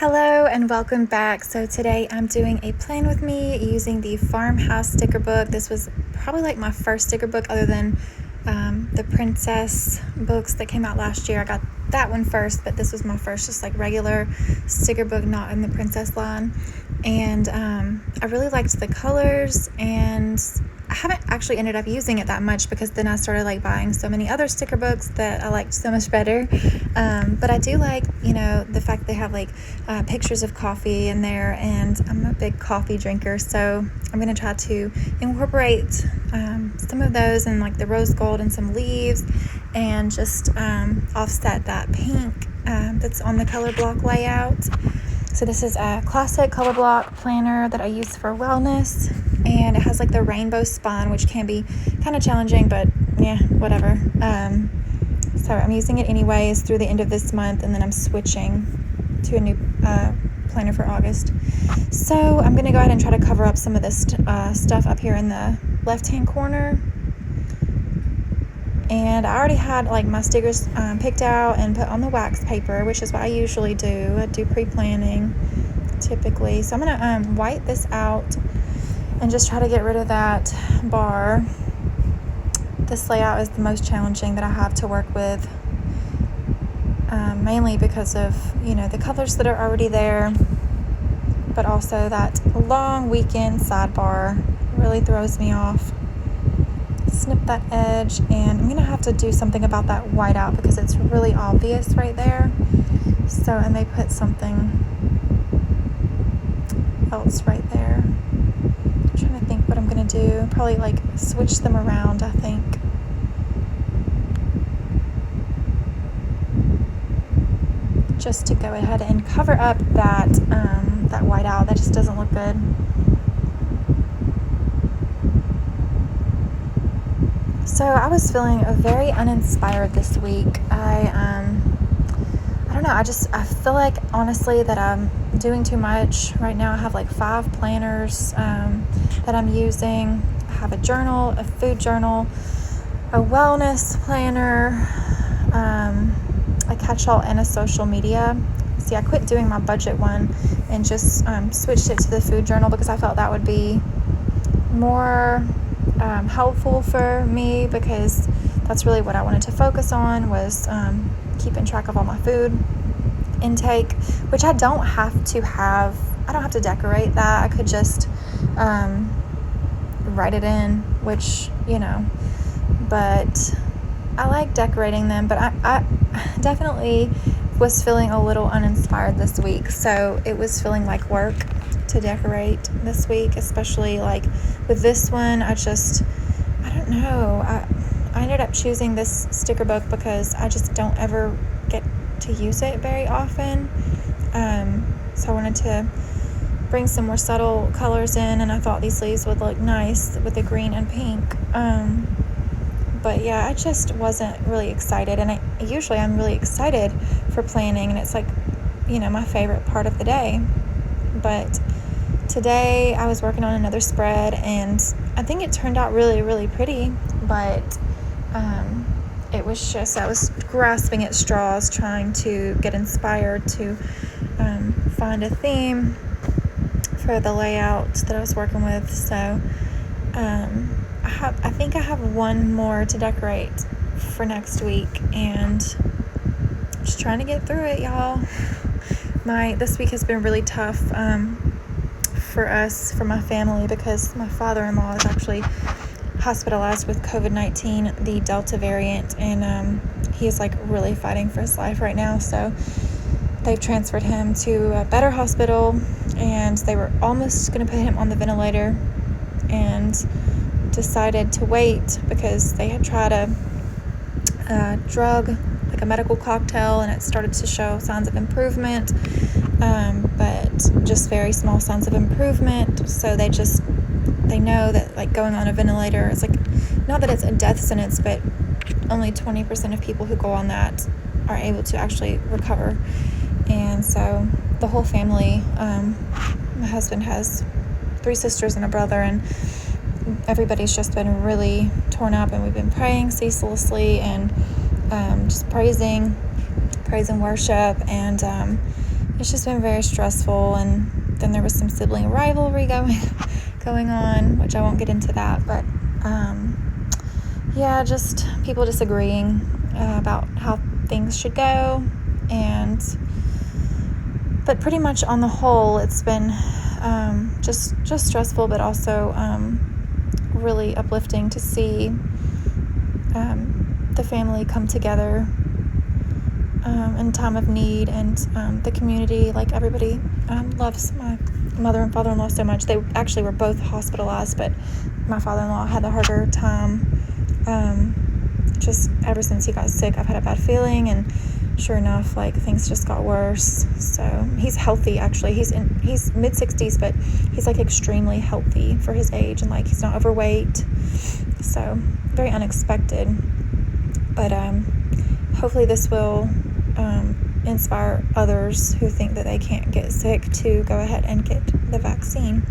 Hello and welcome back. So today I'm doing a plan with me using the Farmhouse sticker book. This was probably like my first sticker book other than the princess books that came out last year. I got that one first, but this was my first just like regular sticker book, not in the princess line. And I really liked the colors, and I haven't actually ended up using it that much because then I started like buying so many other sticker books that I liked so much better. But I do like, the fact they have like pictures of coffee in there, and I'm a big coffee drinker, so I'm going to try to incorporate some of those and like the rose gold and some leaves, and just offset that pink that's on the color block layout. So this is a classic color block planner that I use for wellness, and it has like the rainbow spine, which can be kind of challenging, but yeah, whatever. So I'm using it anyways through the end of this month, and then I'm switching to a new planner for August. So I'm going to go ahead and try to cover up some of this stuff up here in the left-hand corner. And I already had like my stickers picked out and put on the wax paper, which is what I usually do. I do pre-planning typically. So I'm going to white this out and just try to get rid of that bar. This layout is the most challenging that I have to work with, mainly because of, the colors that are already there, but also that long weekend sidebar really throws me off. Snip that edge, and I'm gonna have to do something about that whiteout because it's really obvious right there. So I may put something else right there. I'm trying to think what I'm gonna do. Probably like switch them around, I think. Just to go ahead and cover up that whiteout. That just doesn't look good. So I was feeling very uninspired this week. I don't know, I feel like honestly that I'm doing too much. Right now I have like 5 planners that I'm using. I have a journal, a food journal, a wellness planner, a catch-all, and a social media. See, I quit doing my budget one and just switched it to the food journal because I felt that would be more helpful for me, because that's really what I wanted to focus on, was keeping track of all my food intake, which I don't have to decorate that. I could just write it in, which, but I like decorating them, but I definitely was feeling a little uninspired this week, so it was feeling like work to decorate this week, especially like with this one. I don't know, I ended up choosing this sticker book because I just don't ever get to use it very often, so I wanted to bring some more subtle colors in, and I thought these leaves would look nice with the green and pink, but yeah, I just wasn't really excited, and usually I'm really excited for planning, and it's like, my favorite part of the day. But today I was working on another spread, and I think it turned out really, really pretty, but it was just, I was grasping at straws trying to get inspired to find a theme for the layout that I was working with. So I think I have one more to decorate for next week, and I'm just trying to get through it, y'all. This week has been really tough for my family, because my father-in-law is actually hospitalized with COVID-19, the Delta variant, and he is like really fighting for his life right now. So they've transferred him to a better hospital, and they were almost going to put him on the ventilator and decided to wait because they had tried a drug, like a medical cocktail, and it started to show signs of improvement, but just very small signs of improvement. So they know that like going on a ventilator is like, not that it's a death sentence, but only 20% of people who go on that are able to actually recover. And so the whole family, my husband has 3 sisters and a brother, and everybody's just been really torn up, and we've been praying ceaselessly and just praising worship, and it's just been very stressful. And then there was some sibling rivalry going on, which I won't get into that, but yeah, just people disagreeing about how things should go. But pretty much on the whole, it's been just stressful, but also really uplifting to see the family come together in time of need, and the community. Like, everybody loves my mother and father-in-law so much. They actually were both hospitalized, but my father-in-law had the harder time. Just ever since he got sick, I've had a bad feeling, and sure enough, like, things just got worse. So he's healthy, actually. He's mid-60s, but he's like extremely healthy for his age, and like, he's not overweight. So very unexpected, but hopefully this will inspire others who think that they can't get sick to go ahead and get the vaccine.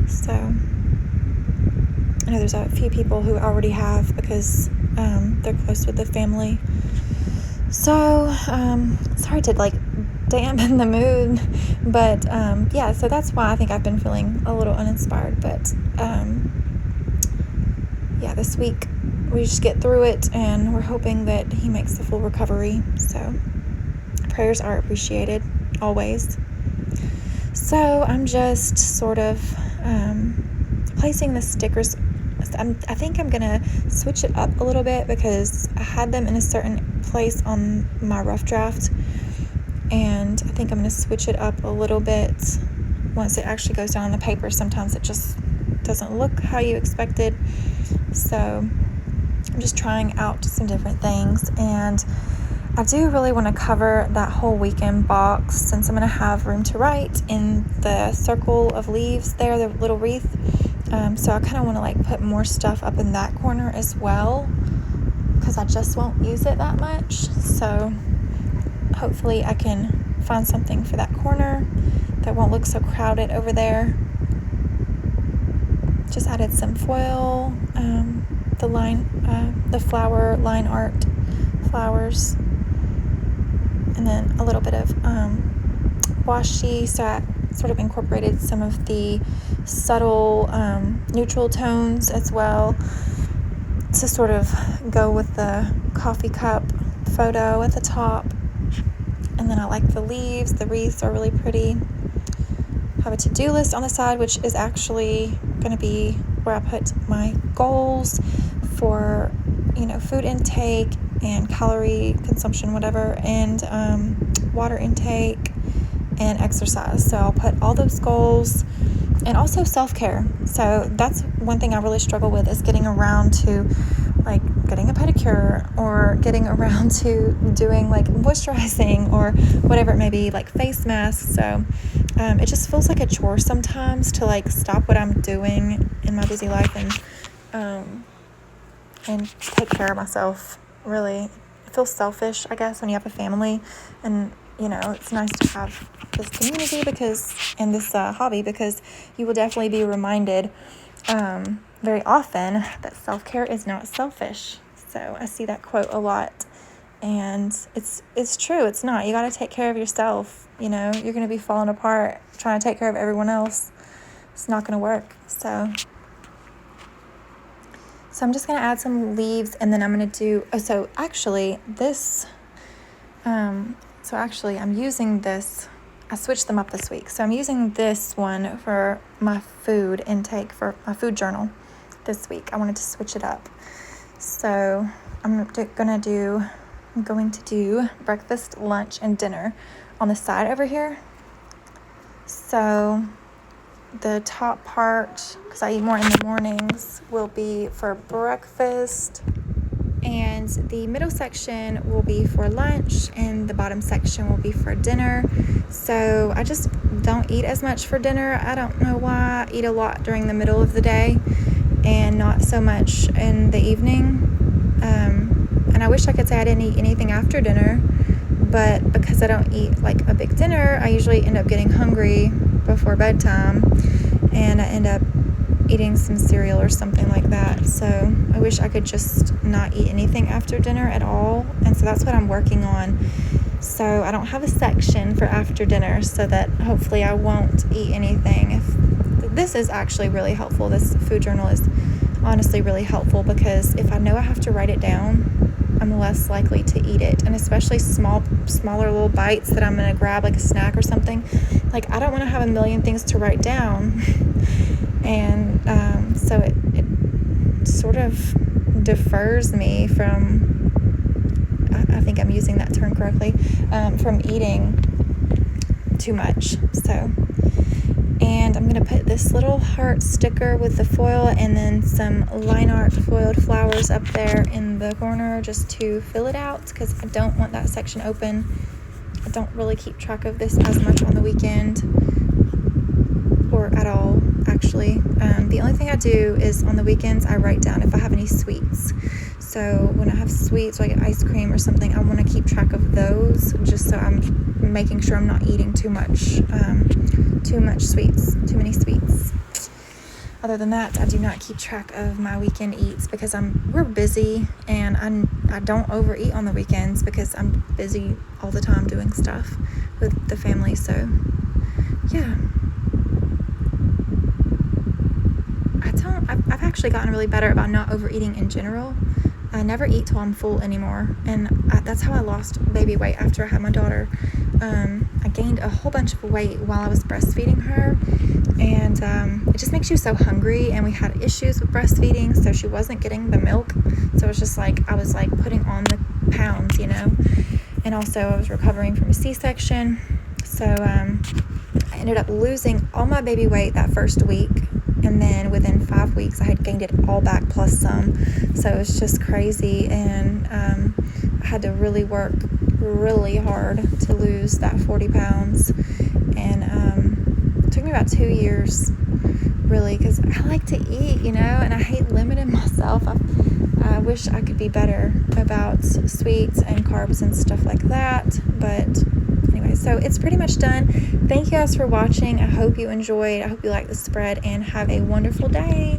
So I know there's a few people who already have, because they're close with the family. So sorry to like dampen the mood, but yeah, so that's why I think I've been feeling a little uninspired. But yeah, this week we just get through it, and we're hoping that he makes the full recovery. So prayers are appreciated always. So I'm just sort of placing the stickers. I think I'm gonna switch it up a little bit, because I had them in a certain place on my rough draft, and I think I'm gonna switch it up a little bit once it actually goes down on the paper. Sometimes it just doesn't look how you expected. So I'm just trying out some different things, and I do really want to cover that whole weekend box, since I'm going to have room to write in the circle of leaves there, the little wreath. So I kind of want to like put more stuff up in that corner as well, because I just won't use it that much. So hopefully I can find something for that corner that won't look so crowded over there. Just added some foil, the flower line art flowers, and then a little bit of washi. So I sort of incorporated some of the subtle neutral tones as well, to sort of go with the coffee cup photo at the top. And then I like the leaves. The wreaths are really pretty. I have a to-do list on the side, which is actually going to be where I put my goals for, food intake and calorie consumption, whatever, and water intake and exercise. So I'll put all those goals, and also self-care. So that's one thing I really struggle with, is getting around to like getting a pedicure, or getting around to doing like moisturizing, or whatever it may be, like face masks. So it just feels like a chore sometimes to like stop what I'm doing in my busy life and take care of myself. Really, it feels selfish, I guess, when you have a family, and it's nice to have this community and this hobby, because you will definitely be reminded very often that self-care is not selfish. So I see that quote a lot, and it's true. It's not. You got to take care of yourself. You're going to be falling apart trying to take care of everyone else. It's not going to work. So I'm just going to add some leaves, and then I'm going to do, I'm using this. I switched them up this week. So I'm using this one for my food intake, for my food journal this week. I wanted to switch it up. So I'm going to do breakfast, lunch, and dinner on the side over here. So the top part, because I eat more in the mornings, will be for breakfast, and the middle section will be for lunch, and the bottom section will be for dinner. So I just don't eat as much for dinner. I don't know why. I eat a lot during the middle of the day and not so much in the evening. And I wish I could say I didn't eat anything after dinner, but because I don't eat like a big dinner, I usually end up getting hungry before bedtime, and I end up eating some cereal or something like that. So I wish I could just not eat anything after dinner at all. And so that's what I'm working on, So I don't have a section for after dinner, so that hopefully I won't eat anything. This is actually really helpful. This food journal is honestly really helpful, because if I know I have to write it down, I'm less likely to eat it. And especially smaller little bites that I'm going to grab, like a snack or something. Like, I don't want to have a million things to write down. And so it sort of defers me from, I think I'm using that term correctly, from eating too much. So, and I'm going to put this little heart sticker with the foil and then some line art foiled flowers up there in the corner just to fill it out, because I don't want that section open. I don't really keep track of this as much on the weekend, or at all, actually. The only thing I do is on the weekends I write down if I have any sweets. So when I have sweets, like ice cream or something, I want to keep track of those, just so I'm making sure I'm not eating too many sweets. Other than that, I do not keep track of my weekend eats, because we're busy, and I don't overeat on the weekends because I'm busy all the time doing stuff with the family. So yeah, I've actually gotten really better about not overeating in general. I never eat till I'm full anymore, and that's how I lost baby weight after I had my daughter. I gained a whole bunch of weight while I was breastfeeding her, and it just makes you so hungry, and we had issues with breastfeeding, so she wasn't getting the milk, so it was just like I was like putting on the pounds, and also I was recovering from a C-section, so I ended up losing all my baby weight that first week. And then within 5 weeks, I had gained it all back plus some. So it was just crazy. And I had to really work really hard to lose that 40 pounds. And it took me about 2 years, really, because I like to eat, and I hate limiting myself. I wish I could be better about sweets and carbs and stuff like that. But anyway, so it's pretty much done. Thank you guys for watching. I hope you enjoyed. I hope you like the spread, and have a wonderful day.